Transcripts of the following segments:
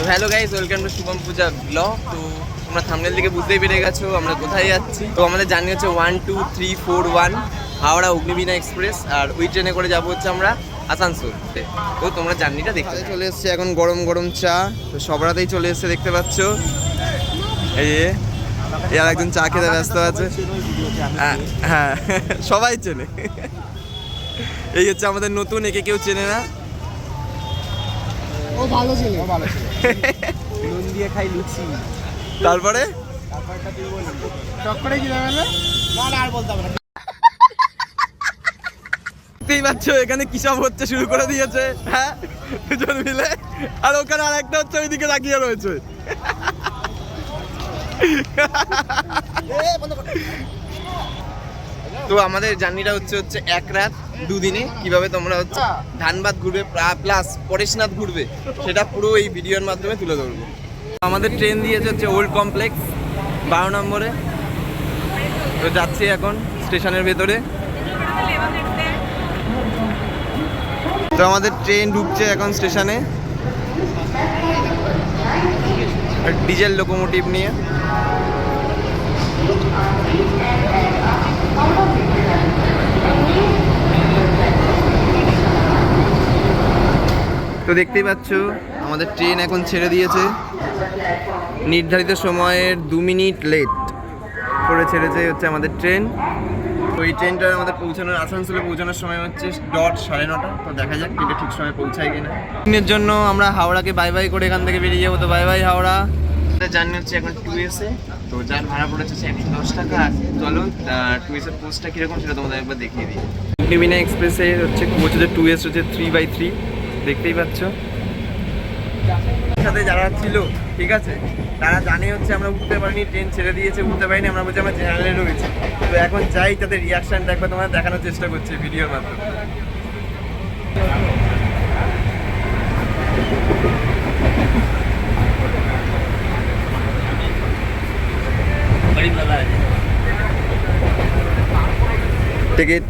তো hello guys, welcome to Shubham Puja blog. তো তোমরা থাম্বনেল থেকে বুঝতেই পেরে গেছো আমরা কোথায় যাচ্ছি। তো আমাদের জার্নি হচ্ছে 12341 হাওড়া অগ্নিবীণা এক্সপ্রেস, আর ওই ট্রেনে করে যাবো হচ্ছে আমরা আসানসোল। তো তোমরা জার্নিটা দেখতে চলে এসছে এখন গরম গরম চা। তো সবরাতেই চলে এসছে দেখতে পাচ্ছ। এই আর একজন চা খেতে ব্যস্ত আছে। হ্যাঁ সবাই চেনে। এই হচ্ছে আমাদের নতুন, একে কেউ চেনে না। ও ভালো ছিল, ও ভালো ছিল। নুন দিয়ে খাই লুচি। তারপরে তারপরটা তুই বল। চক্করে কি দেবে না? না আর বলতে হবে না। দেখতেই পাচ্ছ এখানে কি সব হচ্ছে, শুরু করে দিয়েছে। হ্যাঁ দুজন মিলে, আর ওখানে আরেকটা হচ্ছে ওইদিকে তাকিয়ে রয়েছে। তো আমাদের জার্নিটা হচ্ছে এক রাত দুদিনে। কিভাবে তোমরা হচ্ছে ধানবাদ ঘুরবে প্লাস পরেশনাথ ঘুরবে সেটা পুরো এই ভিডিওর মাধ্যমে তুলে ধরবো। আমাদের ট্রেন দিয়েছে হচ্ছে ওল্ড কমপ্লেক্স 12 নম্বরে। তো যাচ্ছি এখন স্টেশনের ভেতরে। তো আমাদের ট্রেন ঢুকছে এখন স্টেশনে ডিজেল লোকোমোটিভ নিয়ে। তো দেখতেই পাচ্ছ আমাদের ট্রেন এখন ছেড়ে দিয়েছে। নির্ধারিত সময়ের 2 মিনিট লেট করে ছেড়েছে হচ্ছে আমাদের ট্রেন। তো এই ট্রেনটা আমাদের পৌঁছানোর আসানসোলে পৌঁছানোর সময় হচ্ছে 9:30। তো দেখা যাক ট্রেনটা ঠিক সময় পৌঁছায় কিনা। ট্রেনের জন্য আমরা হাওড়াকে বাই বাই করে এখান থেকে বেরিয়ে যাবো। তো বাই বাই হাওড়া। জার্নি হচ্ছে এখন 2S-এ। তো যার ভাড়া পড়েছে 110 টাকা। চলো 2S-এর পোস্টটা কীরকম সেটা তোমাদের একবার দেখিয়ে দিই। অগ্নিবীণা এক্সপ্রেসে হচ্ছে কোচ হচ্ছে 2S হচ্ছে 3/3, দেখতেই পাচ্ছ। সাথে যারা ছিল ঠিক আছে তারা জানে হচ্ছে আমরা উঠতে পারিনি, ট্রেন ছেড়ে দিয়েছে, উঠতে পারিনি। আমরা বলছি আমরা জেনারেলে রয়েছি। তো এখন যাই তাদের রিয়াকশানটা একবার তোমাদের দেখানোর চেষ্টা করছি ভিডিওর মাধ্যমে। টিকিট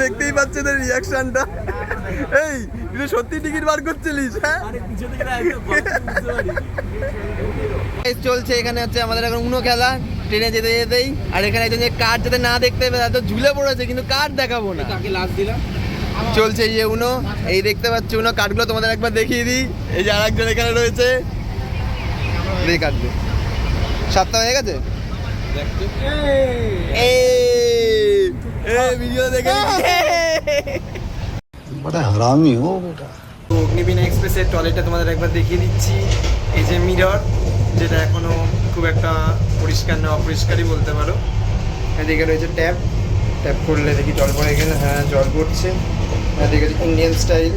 দেখতেই পাচ্ছে তোর রিয়াকশনটা। এই তুই সত্যি টিকিট বার করছিলিস? হ্যাঁ চলছে এখানে হচ্ছে আমাদের এখন উনো খেলা ট্রেনে যেতে যেতেই। আর এখানে একজন যে কার্ড যাতে না দেখতে পাবে এত ঝুলে পড়েছে, কিন্তু কার্ড দেখাবো না। কাকে লাস্ট দিলাম চলছে এই যে উনো, এই দেখতে পাচ্ছ উনো কার্ডগুলো তোমাদের একবার দেখিয়ে দিই। এই যে আরেকজন এখানে রয়েছে, এই কাটবে। 7টা হয়ে গেছে। ভিডিও দেখে বড় হারামি হো বেটা। অগ্নিবীণা এক্সপ্রেসের টয়লেটটা তোমাদের একবার দেখিয়ে দিচ্ছি। এই যে মিরর, যেটা এখনো খুব একটা পরিষ্কার না, অপরিষ্কারই বলতে পারো। এদিকে রয়েছে ট্যাপ, ট্যাপ করলে দেখি জল পড়ে গেলে। হ্যাঁ জল পড়ছে। এদিকে ইন্ডিয়ান স্টাইল।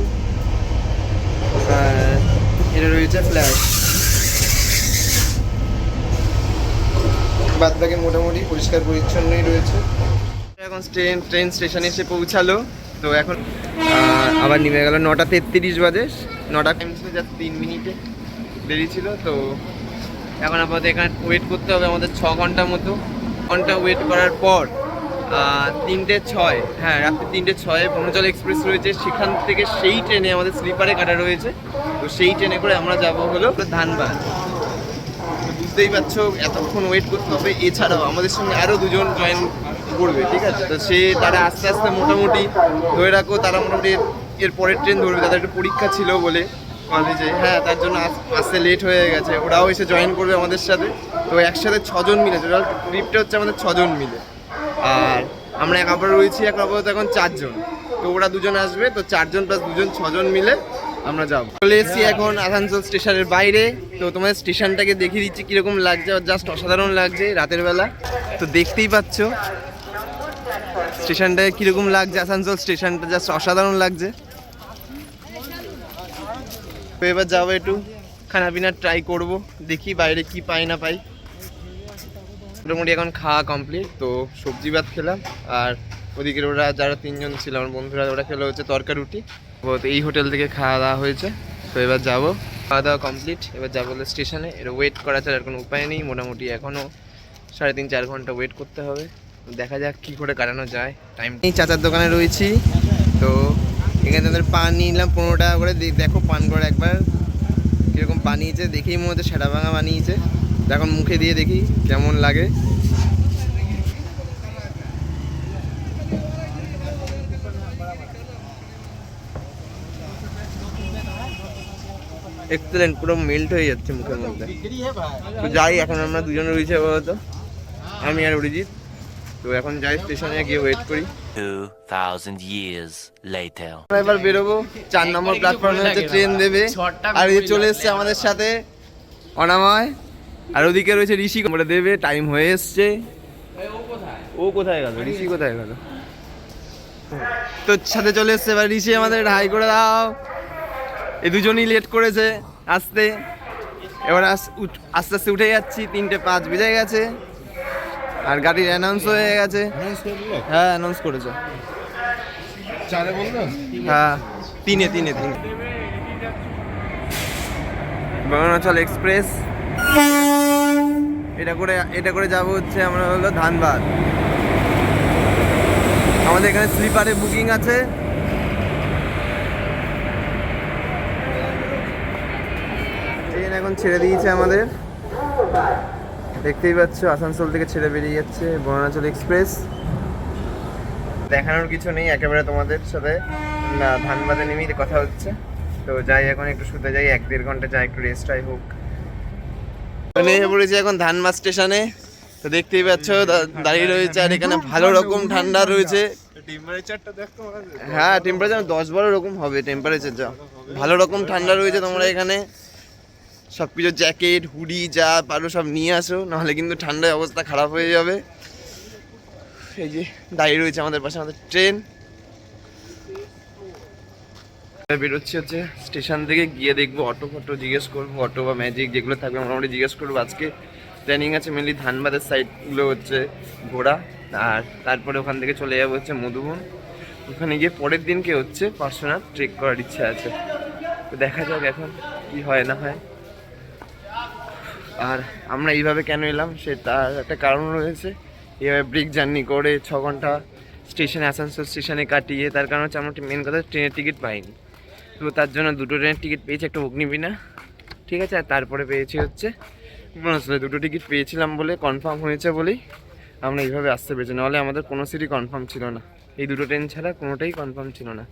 এটা রয়েছে ফ্ল্যাশ। বাদ বাকি মোটামুটি পরিষ্কার পরিচ্ছন্নই রয়েছে। এখন ট্রেন স্টেশনে এসে পৌঁছালো। তো এখন আবার নেমে গেল। 9:33 বাজে। 9টা টাইম ছিল, জাস্ট 3 মিনিটে দেরি ছিল। তো এখন আপাতত এখানে ওয়েট করতে হবে আমাদের 6 ঘন্টা মতো। ঘন্টা ওয়েট করার পর 3:06, হ্যাঁ রাত্রি 3:06 বনজল এক্সপ্রেস রয়েছে। সেখান থেকে সেই ট্রেনে আমাদের স্লিপারে কাটা রয়েছে। তো সেই ট্রেনে করে আমরা যাব হলো ধানবাদ। বুঝতেই পারছো এতক্ষণ ওয়েট করতে হবে। এছাড়াও আমাদের সঙ্গে আরও 2জন জয়েন করবে, ঠিক আছে। তো তারা আস্তে আস্তে মোটামুটি ধরে রাখো, তারা মোটামুটি এর পরের ট্রেন ধরবে। তাদের একটা পরীক্ষা ছিল বলে কলেজে, হ্যাঁ তার জন্য আসতে লেট হয়ে গেছে। ওরাও এসে জয়েন করবে আমাদের সাথে। তো একসাথে 6 জন মিলে, টোটাল ট্রিপটা হচ্ছে আমাদের 6 জন মিলে। আর আমরা আবার রয়েছি এখন আপাতত এখন 4 জন। তো ওরা 2জন আসবে, তো 4 জন প্লাস 2জন 6 জন মিলে আমরা যাবো। চলে এসেছি এখন আসানসোল স্টেশনের বাইরে। তো তোমাদের স্টেশনটাকে দেখিয়ে দিচ্ছি কীরকম লাগছে। জাস্ট অসাধারণ লাগছে রাতের বেলা। তো দেখতেই পাচ্ছ স্টেশনটাকে কীরকম লাগছে। আসানসোল স্টেশনটা জাস্ট অসাধারণ লাগছে। তো এবার যাবো একটু খানা পিনা ট্রাই করব, দেখি বাইরে কি পাই না পাই। মোটামুটি এখন খাওয়া কমপ্লিট। তো সবজি ভাত খেলাম, আর ওদিকে ওরা যারা 3 জন ছিল আমার বন্ধুরা, ওরা খেলো হচ্ছে তরকা রুটি। তো এই হোটেল থেকে খাওয়া দাওয়া হয়েছে। তো এবার যাবো। খাওয়া দাওয়া কমপ্লিট, এবার যাবো হলো স্টেশনে। এর ওয়েট করা ছাড়া আর কোনো উপায় নেই, মোটামুটি এখনও 3.5-4 ঘন্টা ওয়েট করতে হবে। দেখা যাক কী করে কাটানো যায় টাইম। এই চাচার দোকানে রয়েছি, তো এখানে তাদের পান নিলাম 15 টাকা করে। দেখো পান করে একবার কীরকম বানিয়েছে, দেখেই মনে হচ্ছে সেটা ভাঙা বানিয়েছে। এখন মুখে দিয়ে দেখি কেমন লাগে। এক্সেলেন্ট, পুরো মেল্ট হয়ে যাচ্ছে মুখের মধ্যে। তো যাই, এখন আমরা দুজন রয়েছে বলতো, আমি আর অরিজিৎ। তো এখন যাই স্টেশনে গিয়ে ওয়েট করি। 2000 years later. এবার বেরোবো, 4 নম্বর প্ল্যাটফর্মে হচ্ছে ট্রেন দেবে। আর এই চলে এসছে আমাদের সাথে অনাময়, আর ওদিকে রয়েছে ঋষি, আমরা দেবে। টাইম হয়ে এসছে। ও কোথায় গেল? ঋষি কোথায় গেল? তোর সাথে চলে এসছে এবার ঋষি, আমাদের হাই করে দাও। এই দুজনই লেট করেছে আসতে। এবার আস্তে আস্তে উঠে যাচ্ছি, 3:05 বেজে গেছে। আর গাড়ির অ্যানাউন্স হয়ে গেছে। হ্যাঁ অ্যানাউন্স করেছে। হ্যাঁ 3-3 বরুণাচল এক্সপ্রেস। এটা করে যাবো হচ্ছে আমরা হলো ধানবাদ। আমাদের এখানে স্লিপারে বুকিং আছে। ট্রেন এখন ছেড়ে দিয়েছে আমাদের, দেখতেই পাচ্ছ আসানসোল থেকে ছেড়ে বেরিয়ে যাচ্ছে বরুণাচল এক্সপ্রেস। দেখানোর কিছু নেই, একেবারে তোমাদের সাথে না ধানবাদে নেমেই কথা হচ্ছে। তো যাই, এখন একটু শুতে যাই, 1-1.5 ঘন্টা যাই, একটু রেস্ট হয় হোক। নেমে পড়েছি এখন ধানবাদ স্টেশনে। তো দেখতেই পাচ্ছ দাঁড়িয়ে রয়েছে, আর এখানে ভালো রকম ঠান্ডা রয়েছে। হ্যাঁ টেম্পারেচার 10-12 রকম হবে টেম্পারেচার, যা ভালো রকম ঠান্ডা রয়েছে। তোমরা এখানে সব কিছু জ্যাকেট হুডি যা পারো সব নিয়ে আসো, নাহলে কিন্তু ঠান্ডায় অবস্থা খারাপ হয়ে যাবে। এই যে দাঁড়িয়ে রয়েছে আমাদের পাশে আমাদের ট্রেন। বেরোচ্ছি হচ্ছে স্টেশন থেকে, গিয়ে দেখবো অটো ফটো জিজ্ঞেস করবো, অটো বা ম্যাজিক যেগুলো থাকবে মোটামুটি জিজ্ঞেস করবো। আজকে প্ল্যানিং আছে মেনলি ধানবাদের সাইডগুলো হচ্ছে ঘোরা, আর তারপরে ওখান থেকে চলে যাবো হচ্ছে মধুবন। ওখানে গিয়ে পরের দিনকে হচ্ছে পার্সোনাল ট্রেক করার ইচ্ছা আছে। তো দেখা যাক এখন কি হয় না হয়। আর আমরা এইভাবে কেন এলাম সে তার একটা কারণ রয়েছে। এইভাবে ব্রেক জার্নি করে 6 ঘন্টা স্টেশনে আসানসোল স্টেশনে কাটিয়ে, তার কারণ হচ্ছে আমরা মেন কথা ট্রেনের টিকিট পাইনি। তো তার জন্য 2টো ট্রেনের টিকিট পেয়েছি, একটা অগ্নিবীণা, ঠিক আছে, আর তারপরে পেয়েছি হচ্ছে বরুণাচলে। 2টো টিকিট পেয়েছিলাম বলে কনফার্ম হয়েছে বলেই আমরা এইভাবে আসতে পেরেছি, নাহলে আমাদের কোনো সিটই কনফার্ম ছিল না। এই 2টো ট্রেন ছাড়া কোনোটাই কনফার্ম ছিল না।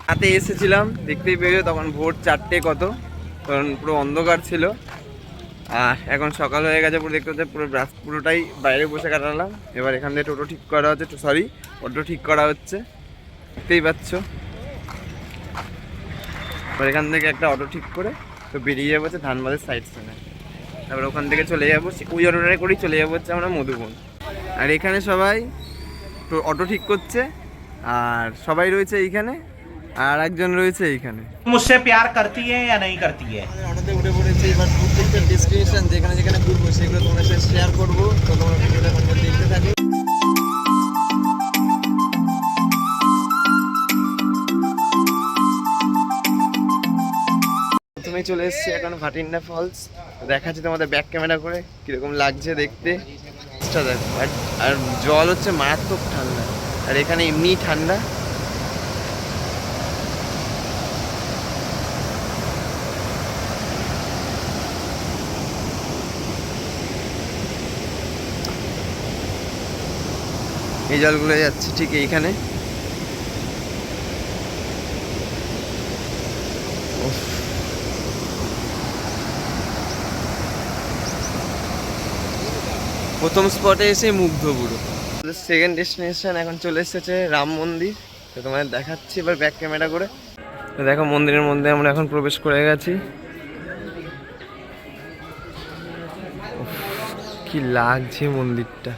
রাতে এসেছিলাম, দেখতেই পেয়েছো তখন ভোর 4টে কত, তখন পুরো অন্ধকার ছিল। আর এখন সকাল হয়ে গেছে, পুরো দেখতে হচ্ছে পুরোটাই বাইরে বসে কাটালাম। এবার এখান থেকে টোটো ঠিক করা হচ্ছে, অটো ঠিক করা হচ্ছে, দেখতেই পাচ্ছ। এবার এখান থেকে একটা অটো ঠিক করে তো বেরিয়ে যাবো হচ্ছে ধানবাদের সাইড সিনে। তারপর ওখান থেকে চলে যাবো, ওই অটোটাই করেই চলে যাবো হচ্ছে আমরা মধুবন। আর এখানে সবাই তো অটো ঠিক করছে, আর সবাই রয়েছে এইখানে, আর একজন রয়েছে এইখানে। मुझसे प्यार करती है या नहीं करती है? অটোতে উঠে পড়েছি, এবার প্রত্যেকটা ডেস্টিনেশন যেখানে যেখানে ঘুরবো সেগুলো তোমাদের সাথে শেয়ার করবো। তো তোমরা ভিডিওটা কন্টিনিউ দেখতে থাকো। প্রথমে চলে এসেছি এখন ভাটিন্ডা ফলস। দেখাচ্ছি তোমাদের ব্যাক ক্যামেরা করে কিরকম লাগছে দেখতে। দেখো, আর জল হচ্ছে মারাত্মক ঠান্ডা, আর এখানে এমনি ঠান্ডা। এই জলগুলো যাচ্ছে ঠিক এইখানে। প্রথম স্পটে এসে মুগ্ধ পুরো। সেকেন্ড ডেস্টিনেশন এখন চলে এসেছে রাম মন্দির। তো তোমাদের দেখাচ্ছি এবার ব্যাক ক্যামেরা করে। তো দেখো মন্দিরের মধ্যে আমরা এখন প্রবেশ করে গেছি। কি লাগছে মন্দিরটা।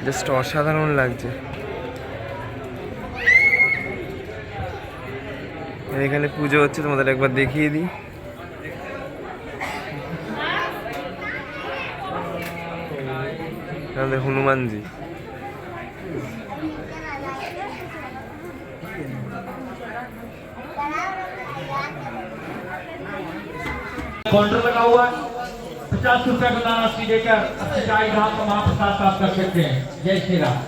জাস্ট অসাধারণ লাগছে। এখানে পুজো হচ্ছে, তোমাদের একবার দেখিয়ে দিই। আমাদের হনুমানজি। काउंटर लगा हुआ है, 50 रुपए का नारा लेकर चाय धाम का महाप्रसाद प्राप्त कर सकते हैं। जय श्री राम।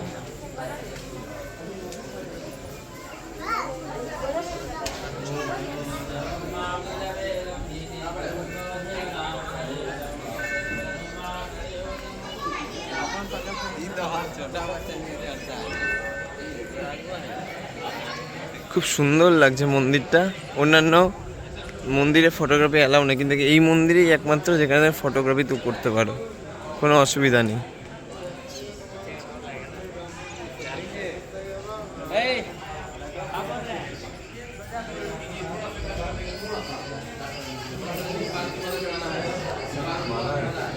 খুব সুন্দর লাগছে মন্দিরটা। অন্যান্য মন্দিরে ফটোগ্রাফি অ্যালাউ নেই, কিন্তু এই মন্দিরেই একমাত্র যেখানে ফটোগ্রাফি তো করতে পারো, কোনো অসুবিধা নেই।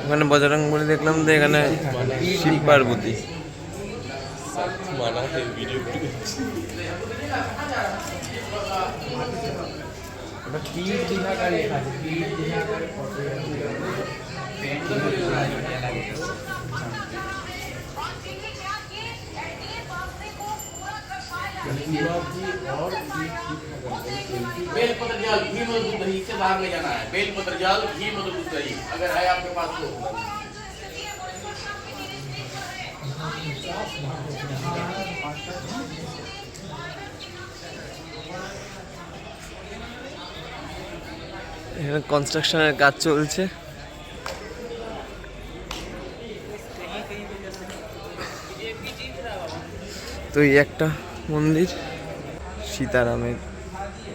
ওখানে বজরংবলী দেখলাম, তো এখানে শিব পার্বতী। बेलपत्र जल घी मधु दूध दही से बाहर ले जाना है। बेलपत्र जल घी मधु दूध दही अगर है आपके पास तो। এখানে কনস্ট্রাকশনের কাজ চলছে। তো এই একটা মন্দির, সীতারামের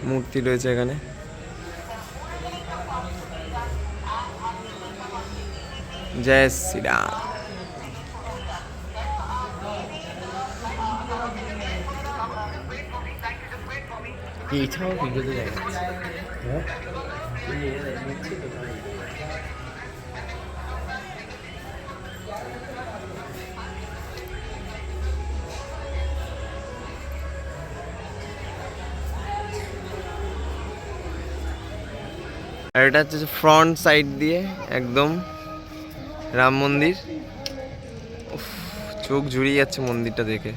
মূর্তি রয়েছে এখানে। জয় শ্রীরাম। এছাড়াও ভিডিওতে দেখা যাচ্ছে। আর এটা হচ্ছে ফ্রন্ট সাইড দিয়ে একদম রাম মন্দির। উফ, চোখ জুড়িয়ে যাচ্ছে মন্দিরটা দেখে।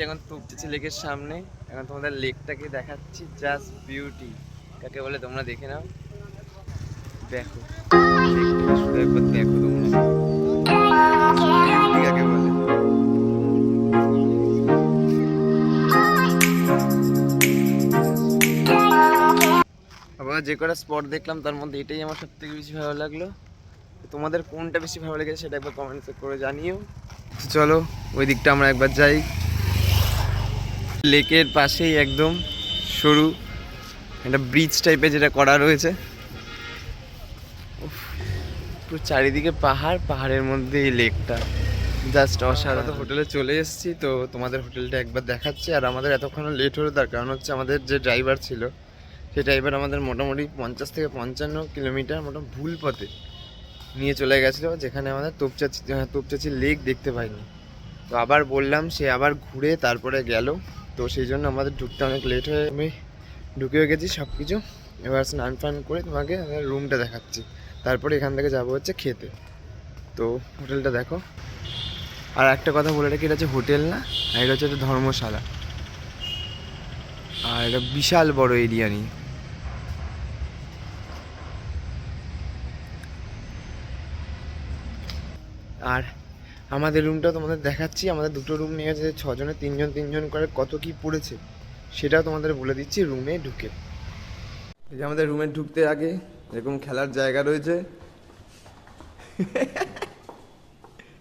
এখন তুপচেছি লেকের সামনে। এখন তোমাদের লেকটাকে দেখাচ্ছি, জাস্ট বিউটি। কাকে বলে তোমরা দেখে নাও। দেখো লেকটা শুধু একবার দেখো তোমরা, বিউটি কাকে বলে। আবার যে কটা স্পট দেখলাম তার মধ্যে এটাই আমার সব থেকে বেশি ভালো লাগলো। তোমাদের কোনটা বেশি ভালো লেগেছে সেটা একবার কমেন্টস করে জানিও। চলো ওই দিকটা আমরা একবার যাই। লেকের পাশেই একদম সরু একটা ব্রিজ টাইপের যেটা করা রয়েছে। পুরো চারিদিকে পাহাড়, পাহাড়ের মধ্যে এই লেকটা জাস্ট অসাধারণ। হোটেলে চলে এসেছি, তো তোমাদের হোটেলটা একবার দেখাচ্ছি। আর আমাদের এতক্ষণ লেট হলো তার কারণ হচ্ছে আমাদের যে ড্রাইভার ছিল সেই ড্রাইভার আমাদের মোটামুটি 50 থেকে 55 কিলোমিটার মোটামুটি ভুল পথে নিয়ে চলে গেছিলো, যেখানে আমাদের তোপচাচি লেক দেখতে পাইনি। তো আবার বললাম, সে আবার ঘুরে তারপরে গেল। তো সেই জন্য আমাদের ঢুকতে অনেক লেট হয়ে আমি ঢুকেও গেছি সব কিছু। এবার স্নান ফান করে তোমাকে রুমটা দেখাচ্ছি, তারপরে এখান থেকে যাবো হচ্ছে খেতে। তো হোটেলটা দেখো। আর একটা কথা বলে রাখি, এটা হচ্ছে হোটেল না, আর এটা হচ্ছে একটা ধর্মশালা। আর এটা বিশাল বড় এরিয়া নিয়ে। আর আমাদের রুমটা তোমাদের দেখাচ্ছি। আমাদের দুটো রুম নিয়ে গেছে, 6 জনে 3 জন করে কত কি পড়েছে সেটাও তোমাদের বলে দিচ্ছি রুমে ঢুকে। এই যে আমাদের রুমে ঢুকতে আগে এরকম খেলার জায়গা রয়েছে।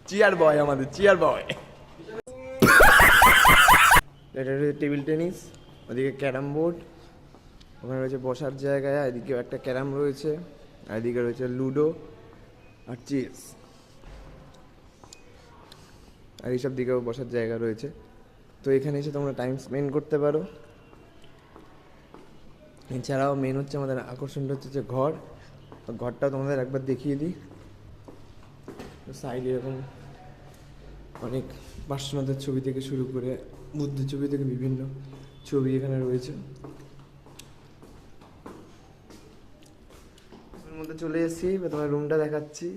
চিয়ার বয়, আমাদের চিয়ার বয়। এটা রয়েছে টেবিল টেনিস, ওদিকে ক্যারাম বোর্ড, ওখানে রয়েছে বসার জায়গায়, এদিকেও একটা ক্যারাম রয়েছে, আর এদিকে রয়েছে লুডো আর চেস। আর এইসব দিকেও বসার জায়গা রয়েছে। তো এখানে এসে তোমরা টাইম স্পেন্ড করতে পারো। এছাড়াও মেন হচ্ছে আমাদের আকর্ষণটা হচ্ছে যে ঘর, ঘরটা তোমাদের একবার দেখিয়ে দিই। সাইডে এরকম অনেক পার্শ্বনাথের ছবি থেকে শুরু করে বুদ্ধের ছবি থেকে বিভিন্ন ছবি এখানে রয়েছে। এর মধ্যে চলে এসেছি, তোমার রুমটা দেখাচ্ছি।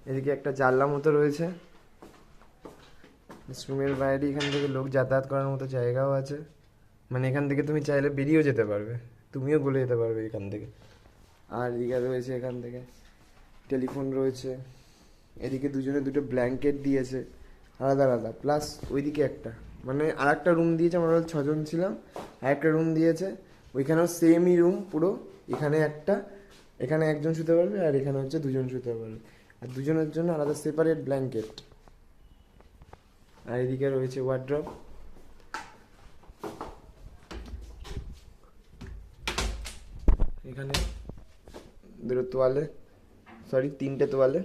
এদিকে একটা জানলা মতো রয়েছে, রুমের বাইরে এখান থেকে লোক যাতায়াত করার মতো জায়গাও আছে, মানে এখান থেকে তুমি চাইলে বেরিয়েও যেতে পারবে, তুমিও গলে যেতে পারবে এখান থেকে। আর এদিকে রয়েছে এখান থেকে টেলিফোন রয়েছে, এদিকে দুজনে দুটো ব্ল্যাঙ্কেট দিয়েছে আলাদা আলাদা, প্লাস ওইদিকে একটা মানে আর একটা রুম দিয়েছে, আমরা 6 জন ছিলাম, আর একটা রুম দিয়েছে, ওইখানেও সেমই রুম পুরো, এখানে একটা, এখানে একজন শুতে পারবে আর এখানে হচ্ছে 2 জন শুতে পারবে, আর দুজনের জন্য আলাদা সেপারেট ব্ল্যাঙ্কেট। আর এদিকে রয়েছে ওয়ার্ড্রপ, এখানে 2 তোয়ালে, সরি 3টে তোয়ালে,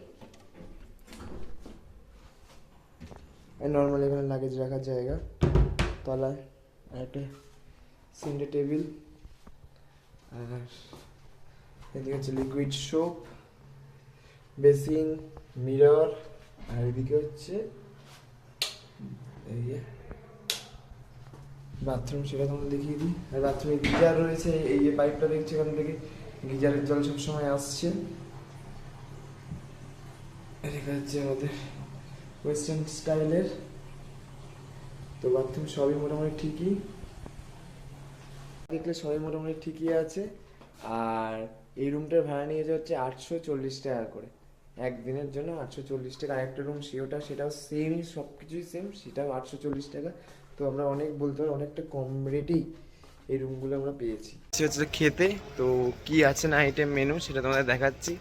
আর নর্মাল এখানে লাগেজ রাখার জায়গা, তলায় আর একটা সেন্টার টেবিল, আর এদিকে হচ্ছে লিকুইড সোপ, বেসিন, মিরর, আর এদিকে হচ্ছে এই বাথরুম, সেটা তোমাদের দেখিয়ে দিই। আর বাথরুমে গিজার রয়েছে, এই যে পাইপটা দেখছি এখান থেকে গিজারের জল সবসময় আসছে। এটা হচ্ছে আমাদের ওয়েস্টার্ন স্টাইলের, তো বাথরুম সবই মোটামুটি ঠিকই, দেখলে সবই মোটামুটি ঠিকই আছে। আর এই রুমটার ভাড়া নিয়েছে হচ্ছে 840 টাকা করে একদিনের জন্য, 840 টাকা। আর একটা রুম সেটাও সেমই, সব কিছুই সেম, সেটাও 840 টাকা। তো আমরা অনেক বলতে পারি অনেকটা কম রেটেই এই রুমগুলো আমরা পেয়েছি। হচ্ছে খেতে, তো কি আছে না আইটেম মেনু সেটা তোমাদের দেখাচ্ছি।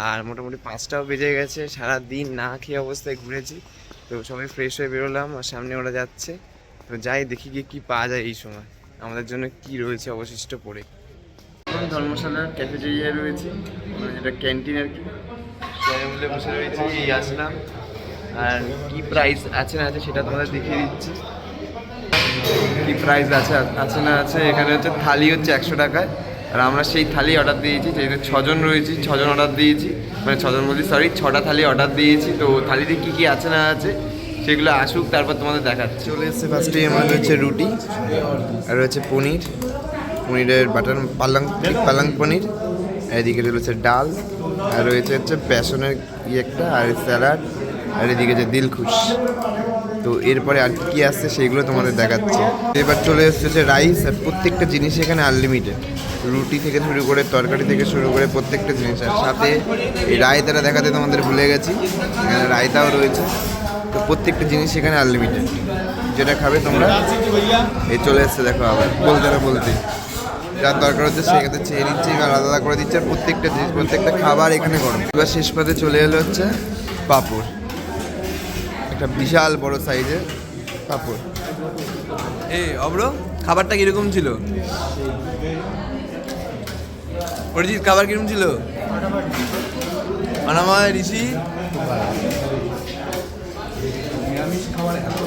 আর মোটামুটি 5টাও বেজে গেছে, সারা দিন না খেয়ে অবস্থায় ঘুরেছি, তো সবাই ফ্রেশ হয়ে বেরোলাম, আর সামনে ওরা যাচ্ছে, তো যাই দেখি গিয়ে কী পাওয়া যায় এই সময়, আমাদের জন্য কি রয়েছে অবশিষ্ট পড়ে। ধর্মশালার ক্যাফেটেরিয়া রয়েছে, মানে যেটা ক্যান্টিন আর কি, সবাই মিলে বসে রয়েছে, এই আসলাম। আর কি প্রাইস আছে না আছে সেটা তোমাদের দেখিয়ে দিচ্ছি, কি প্রাইস আছে না আছে। এখানে হচ্ছে থালি হচ্ছে 100 টাকায়, আর আমরা সেই থালি অর্ডার দিয়েছি, যেহেতু 6 জন রয়েছি, 6 জন অর্ডার দিয়েছি, মানে 6 জন বলছি সরি 6টা থালি অর্ডার দিয়েছি। তো থালিতে কী কী আছে না আছে সেগুলো আসুক, তারপর তোমাদের দেখাচ্ছি। চলে এসছে ফার্স্টে আমার হচ্ছে রুটি, আর হচ্ছে পনিরের বাটার পালং পনির, এদিকে রয়েছে ডাল, আর রয়েছে হচ্ছে বেসনের একটা, আর স্যালাড, আর এদিকে যে দিলখুশ। তো এরপরে আর কি আসছে সেগুলো তোমাদের দেখাচ্ছে। এবার চলে এসেছে রাইস, আর প্রত্যেকটা জিনিস এখানে আনলিমিটেড, রুটি থেকে শুরু করে তরকারি থেকে শুরু করে প্রত্যেকটা জিনিস। আর সাথে এই রায়তাটা দেখাতে তোমাদের ভুলে গেছি, এখানে রায়তাও রয়েছে। তো প্রত্যেকটা জিনিস এখানে আনলিমিটেড, যেটা খাবে তোমরা। এই চলে এসছে দেখো, আবার বলতে যার দরকার হচ্ছে সেখানে চেয়ে নিচ্ছে, আলাদা আলাদা করে দিচ্ছে, আর প্রত্যেকটা জিনিস প্রত্যেকটা খাবার এখানে গরম। এবার শেষ পাতে চলে এলো হচ্ছে পাঁপড়, একটা বিশাল বড় সাইজের পাঁপড়। অব্র খাবারটা কিরকম ছিল? অরিজিৎ খাবার কিরকম ছিল? অনাময়, ঋষি? নিরামিষ খাবার এত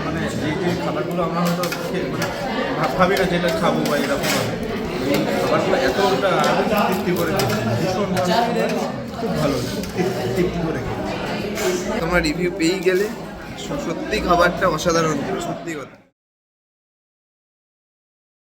মানে যে খাবারগুলো আমরা হয়তো ভাবি না যেটা খাবো বা এরকম এই খাবারগুলো এতটা তৃপ্তি করে ভীষণ খুব ভালো তৃপ্তি করে। তোমরা রিভিউ পেয়েই গেলে, সত্যি খাবারটা অসাধারণ, সত্যি কথা।